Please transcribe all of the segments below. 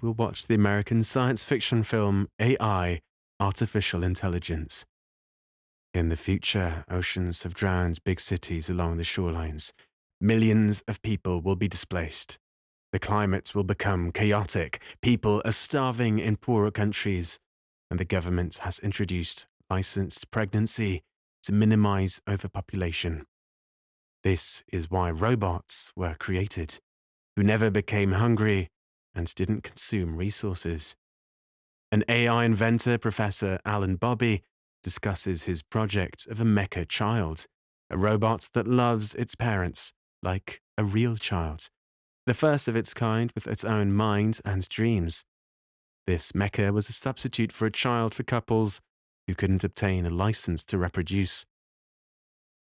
we'll watch the American science fiction film AI, Artificial Intelligence. In the future, oceans have drowned big cities along the shorelines. Millions of people will be displaced. The climate will become chaotic. People are starving in poorer countries, and the government has introduced licensed pregnancy to minimize overpopulation. This is why robots were created, who never became hungry and didn't consume resources. An AI inventor, Professor Alan Bobby, discusses his project of a mecha child, a robot that loves its parents like a real child, the first of its kind with its own mind and dreams. This mecha was a substitute for a child for couples who couldn't obtain a license to reproduce.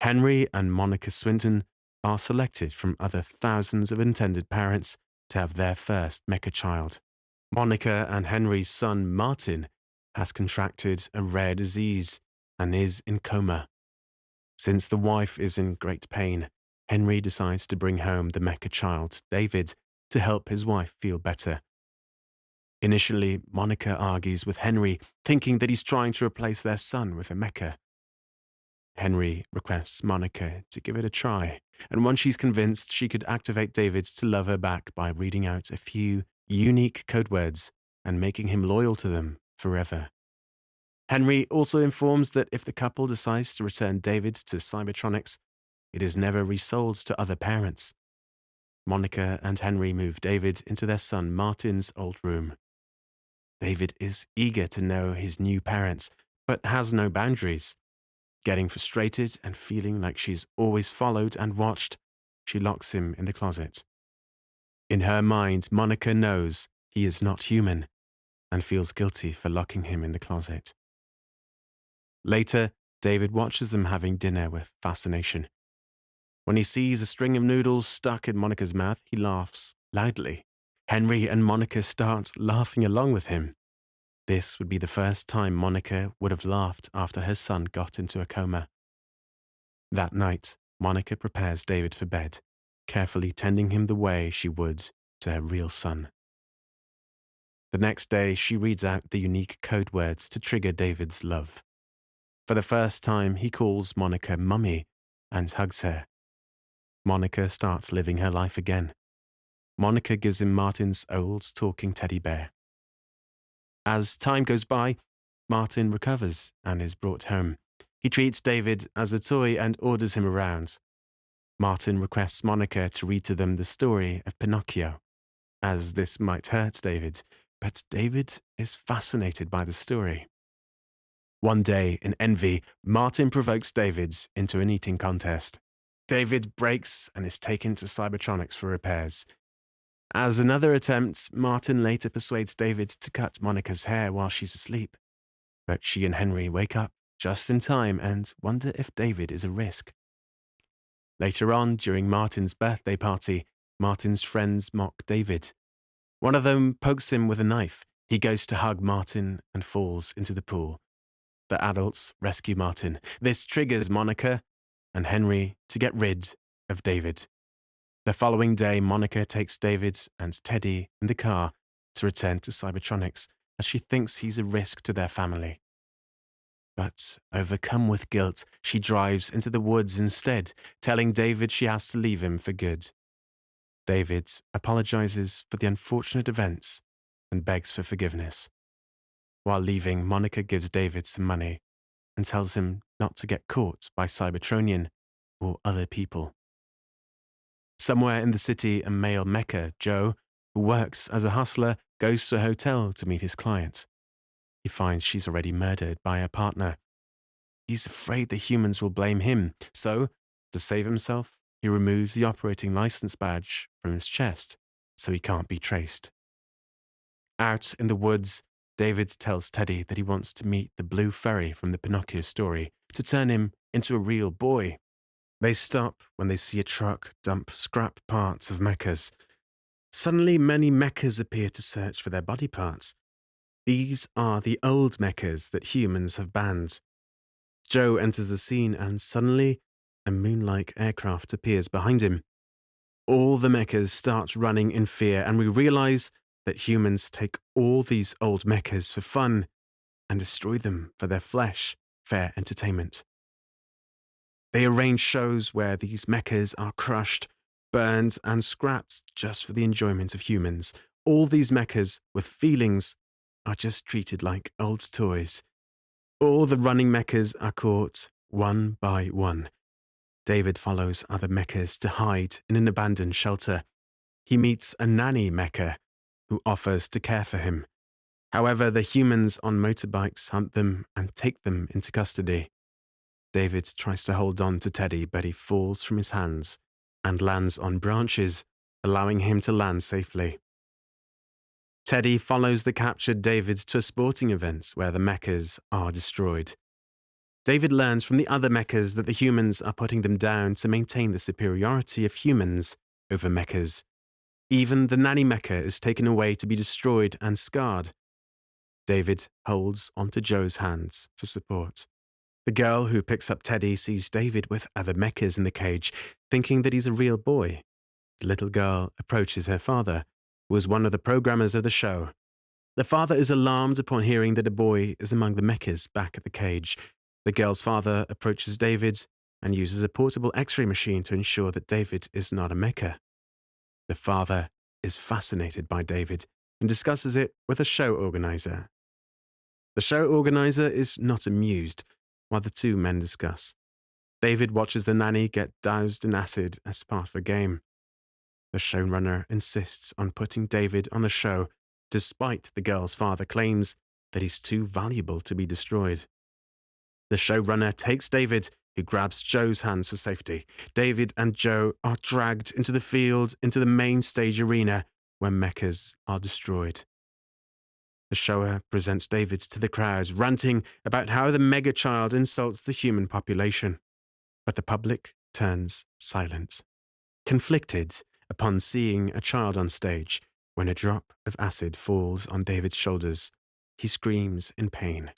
Henry and Monica Swinton are selected from other thousands of intended parents to have their first mecha child. Monica and Henry's son Martin has contracted a rare disease and is in coma. Since the wife is in great pain, Henry decides to bring home the mecha child, David, to help his wife feel better. Initially, Monica argues with Henry, thinking that he's trying to replace their son with a mecha. Henry requests Monica to give it a try, and once she's convinced she could activate David to love her back by reading out a few unique code words and making him loyal to them forever. Henry also informs that if the couple decides to return David to Cybertronics, it is never resold to other parents. Monica and Henry move David into their son Martin's old room. David is eager to know his new parents, but has no boundaries. Getting frustrated and feeling like she's always followed and watched, she locks him in the closet. In her mind, Monica knows he is not human and feels guilty for locking him in the closet. Later, David watches them having dinner with fascination. When he sees a string of noodles stuck in Monica's mouth, he laughs loudly. Henry and Monica start laughing along with him. This would be the first time Monica would have laughed after her son got into a coma. That night, Monica prepares David for bed, carefully tending him the way she would to her real son. The next day, she reads out the unique code words to trigger David's love. For the first time, he calls Monica Mummy and hugs her. Monica starts living her life again. Monica gives him Martin's old talking teddy bear. As time goes by, Martin recovers and is brought home. He treats David as a toy and orders him around. Martin requests Monica to read to them the story of Pinocchio, as this might hurt David, but David is fascinated by the story. One day, in envy, Martin provokes David into an eating contest. David breaks and is taken to Cybertronics for repairs. As another attempt, Martin later persuades David to cut Monica's hair while she's asleep. But she and Henry wake up just in time and wonder if David is a risk. Later on, during Martin's birthday party, Martin's friends mock David. One of them pokes him with a knife. He goes to hug Martin and falls into the pool. The adults rescue Martin. This triggers Monica and Henry to get rid of David. The following day, Monica takes David and Teddy in the car to return to Cybertronics as she thinks he's a risk to their family. But overcome with guilt, she drives into the woods instead, telling David she has to leave him for good. David apologizes for the unfortunate events and begs for forgiveness. While leaving, Monica gives David some money and tells him not to get caught by Cybertronian or other people. Somewhere in the city, a male mecha, Joe, who works as a hustler, goes to a hotel to meet his client. He finds she's already murdered by her partner. He's afraid the humans will blame him, so, to save himself, he removes the operating license badge from his chest so he can't be traced. Out in the woods, David tells Teddy that he wants to meet the blue fairy from the Pinocchio story to turn him into a real boy. They stop when they see a truck dump scrap parts of mechas. Suddenly, many mechas appear to search for their body parts. These are the old mechas that humans have banned. Joe enters the scene and suddenly, a moon-like aircraft appears behind him. All the mechas start running in fear and we realize that humans take all these old mechas for fun and destroy them for their flesh, fair entertainment. They arrange shows where these mechas are crushed, burned, and scrapped just for the enjoyment of humans. All these mechas with feelings are just treated like old toys. All the running mechas are caught one by one. David follows other mechas to hide in an abandoned shelter. He meets a nanny mecha who offers to care for him. However, the humans on motorbikes hunt them and take them into custody. David tries to hold on to Teddy, but he falls from his hands and lands on branches, allowing him to land safely. Teddy follows the captured David to a sporting event where the mechas are destroyed. David learns from the other mechas that the humans are putting them down to maintain the superiority of humans over mechas. Even the nanny mecha is taken away to be destroyed and scarred. David holds onto Joe's hands for support. The girl who picks up Teddy sees David with other mechas in the cage, thinking that he's a real boy. The little girl approaches her father, who was one of the programmers of the show. The father is alarmed upon hearing that a boy is among the mechas back at the cage. The girl's father approaches David and uses a portable X-ray machine to ensure that David is not a mecha. The father is fascinated by David and discusses it with a show organizer. The show organizer is not amused while the two men discuss. David watches the nanny get doused in acid as part of a game. The showrunner insists on putting David on the show, despite the girl's father claims that he's too valuable to be destroyed. The showrunner takes David, who grabs Joe's hands for safety. David and Joe are dragged into the field, into the main stage arena, where mechas are destroyed. The shower presents David to the crowd, ranting about how the mega child insults the human population. But the public turns silent, conflicted upon seeing a child on stage. When a drop of acid falls on David's shoulders, he screams in pain.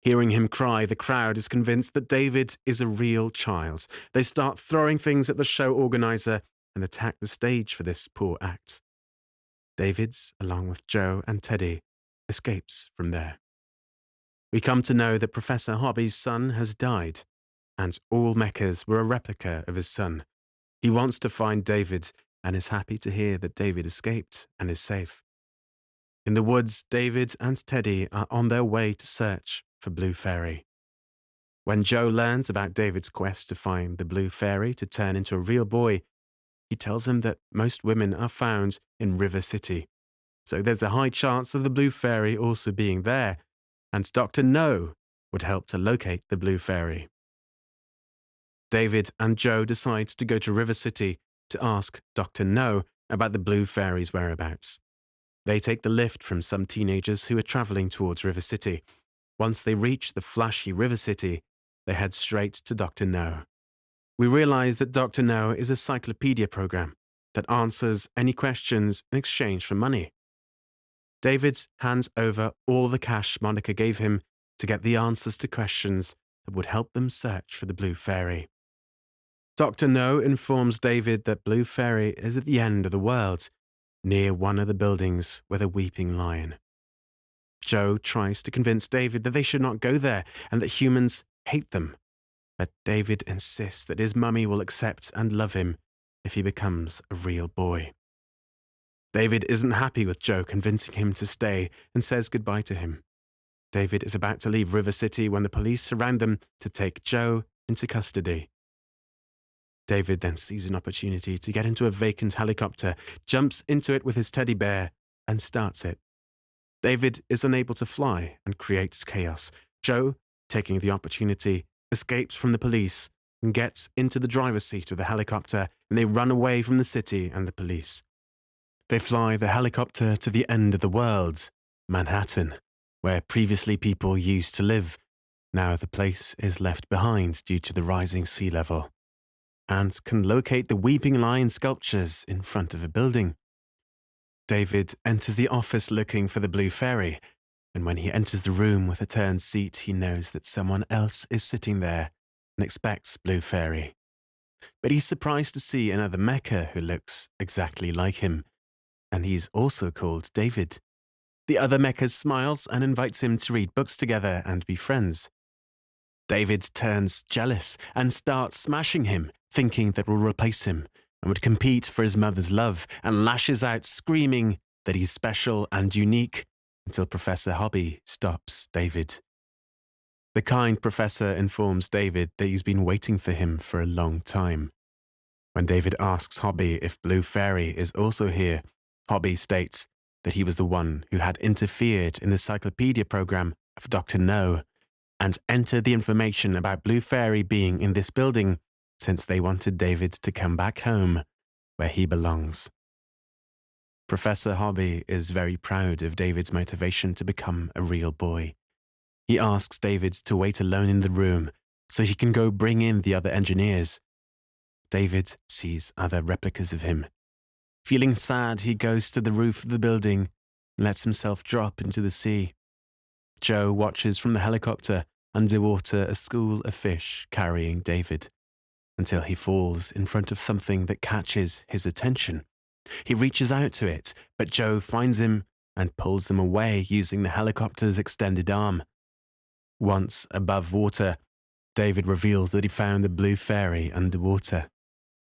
Hearing him cry, the crowd is convinced that David is a real child. They start throwing things at the show organizer and attack the stage for this poor act. David, along with Joe and Teddy, escapes from there. We come to know that Professor Hobby's son has died, and all mechas were a replica of his son. He wants to find David and is happy to hear that David escaped and is safe. In the woods, David and Teddy are on their way to search for Blue Fairy. When Joe learns about David's quest to find the Blue Fairy to turn into a real boy, he tells him that most women are found in River City. So there's a high chance of the Blue Fairy also being there, and Dr. No would help to locate the Blue Fairy. David and Joe decide to go to River City to ask Dr. No about the Blue Fairy's whereabouts. They take the lift from some teenagers who are traveling towards River City. Once they reach the flashy River City, they head straight to Dr. No. We realize that Dr. No is a cyclopedia program that answers any questions in exchange for money. David hands over all the cash Monica gave him to get the answers to questions that would help them search for the Blue Fairy. Dr. No informs David that Blue Fairy is at the end of the world, near one of the buildings with a weeping lion. Joe tries to convince David that they should not go there and that humans hate them, but David insists that his mummy will accept and love him if he becomes a real boy. David isn't happy with Joe convincing him to stay and says goodbye to him. David is about to leave River City when the police surround them to take Joe into custody. David then sees an opportunity to get into a vacant helicopter, jumps into it with his teddy bear, and starts it. David is unable to fly and creates chaos. Joe, taking the opportunity, escapes from the police and gets into the driver's seat of the helicopter, and they run away from the city and the police. They fly the helicopter to the end of the world, Manhattan, where previously people used to live. Now the place is left behind due to the rising sea level, and can locate the weeping lion sculptures in front of a building. David enters the office looking for the Blue Fairy, and when he enters the room with a turned seat, he knows that someone else is sitting there and expects Blue Fairy. But he's surprised to see another mecha who looks exactly like him. and he's also called David. The other mecha smiles and invites him to read books together and be friends. David turns jealous and starts smashing him, thinking that will replace him and would compete for his mother's love, and lashes out screaming that he's special and unique until Professor Hobby stops David. The kind professor informs David that he's been waiting for him for a long time. When David asks Hobby if Blue Fairy is also here, Hobby states that he was the one who had interfered in the Cyclopedia program of Dr. No and entered the information about Blue Fairy being in this building since they wanted David to come back home, where he belongs. Professor Hobby is very proud of David's motivation to become a real boy. He asks David to wait alone in the room so he can go bring in the other engineers. David sees other replicas of him. Feeling sad, he goes to the roof of the building and lets himself drop into the sea. Joe watches from the helicopter underwater a school of fish carrying David, until he falls in front of something that catches his attention. He reaches out to it, but Joe finds him and pulls him away using the helicopter's extended arm. Once above water, David reveals that he found the Blue Fairy underwater.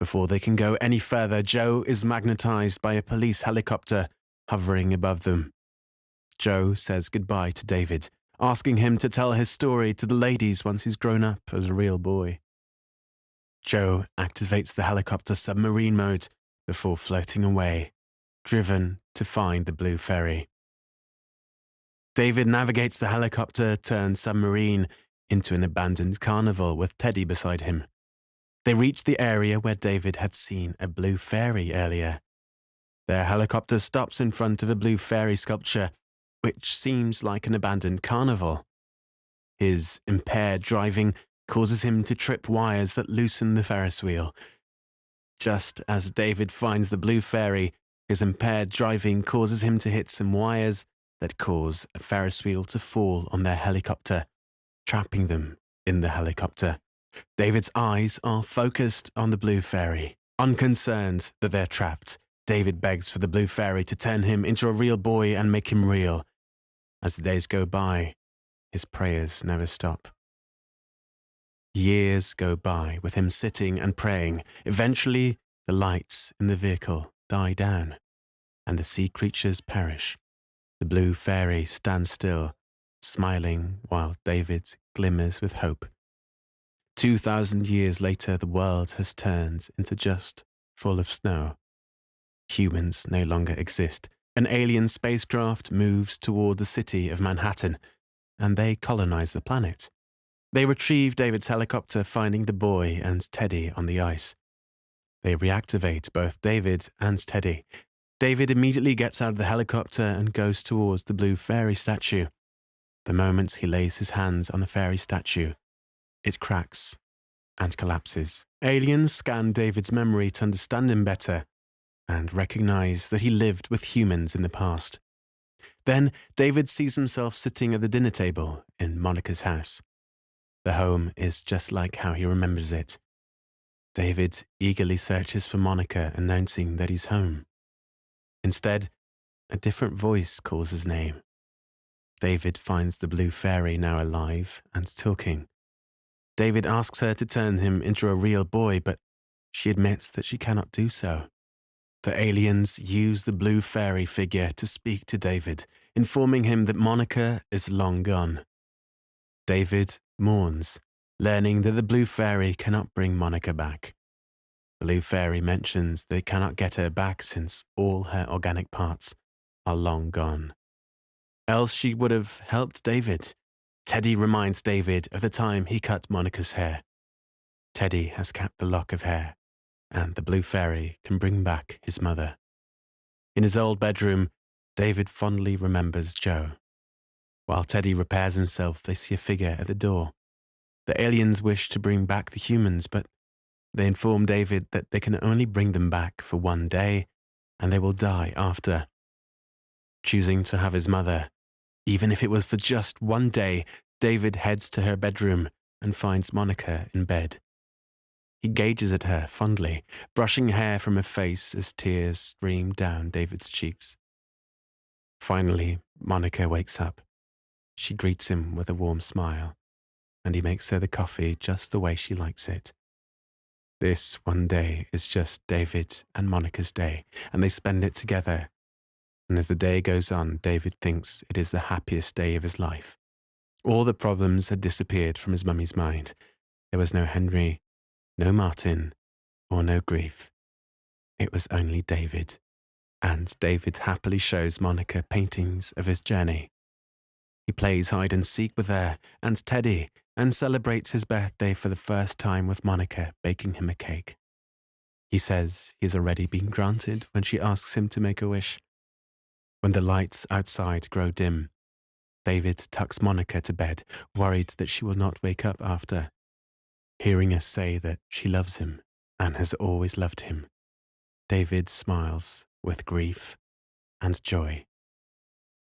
Before they can go any further, Joe is magnetized by a police helicopter hovering above them. Joe says goodbye to David, asking him to tell his story to the ladies once he's grown up as a real boy. Joe activates the helicopter submarine mode before floating away, driven to find the Blue Fairy. David navigates the helicopter turned submarine into an abandoned carnival with Teddy beside him. They reach the area where David had seen a Blue Fairy earlier. Their helicopter stops in front of a Blue Fairy sculpture, which seems like an abandoned carnival. His impaired driving causes him to trip wires that loosen the Ferris wheel. Just as David finds the Blue Fairy, his impaired driving causes him to hit some wires that cause a Ferris wheel to fall on their helicopter, trapping them in the helicopter. David's eyes are focused on the Blue Fairy. Unconcerned that they're trapped, David begs for the Blue Fairy to turn him into a real boy and make him real. As the days go by, his prayers never stop. Years go by with him sitting and praying. Eventually, the lights in the vehicle die down, and the sea creatures perish. The Blue Fairy stands still, smiling while David glimmers with hope. 2,000 years later, the world has turned into just full of snow. Humans no longer exist. An alien spacecraft moves toward the city of Manhattan, and they colonize the planet. They retrieve David's helicopter, finding the boy and Teddy on the ice. They reactivate both David and Teddy. David immediately gets out of the helicopter and goes towards the Blue Fairy statue. The moment he lays his hands on the fairy statue, it cracks and collapses. Aliens scan David's memory to understand him better and recognize that he lived with humans in the past. Then David sees himself sitting at the dinner table in Monica's house. The home is just like how he remembers it. David eagerly searches for Monica, announcing that he's home. Instead, a different voice calls his name. David finds the Blue Fairy now alive and talking. David asks her to turn him into a real boy, but she admits that she cannot do so. The aliens use the Blue Fairy figure to speak to David, informing him that Monica is long gone. David mourns, learning that the Blue Fairy cannot bring Monica back. Blue Fairy mentions they cannot get her back since all her organic parts are long gone. Else she would have helped David. Teddy reminds David of the time he cut Monica's hair. Teddy has kept the lock of hair, and the Blue Fairy can bring back his mother. In his old bedroom, David fondly remembers Joe. While Teddy repairs himself, they see a figure at the door. The aliens wish to bring back the humans, but they inform David that they can only bring them back for one day, and they will die after. Choosing to have his mother, even if it was for just one day, David heads to her bedroom and finds Monica in bed. He gazes at her fondly, brushing hair from her face as tears stream down David's cheeks. Finally, Monica wakes up. She greets him with a warm smile, and he makes her the coffee just the way she likes it. This one day is just David and Monica's day, and they spend it together. And as the day goes on, David thinks it is the happiest day of his life. All the problems had disappeared from his mummy's mind. There was no Henry, no Martin, or no grief. It was only David. And David happily shows Monica paintings of his journey. He plays hide and seek with her and Teddy and celebrates his birthday for the first time with Monica baking him a cake. He says he has already been granted when she asks him to make a wish. When the lights outside grow dim, David tucks Monica to bed, worried that she will not wake up after. Hearing us say that she loves him and has always loved him, David smiles with grief and joy.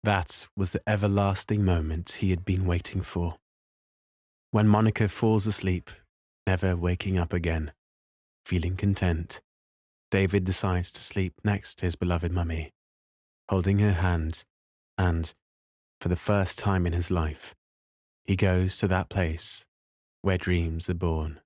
That was the everlasting moment he had been waiting for. When Monica falls asleep, never waking up again, feeling content, David decides to sleep next to his beloved mummy, holding her hand, and, for the first time in his life, he goes to that place where dreams are born.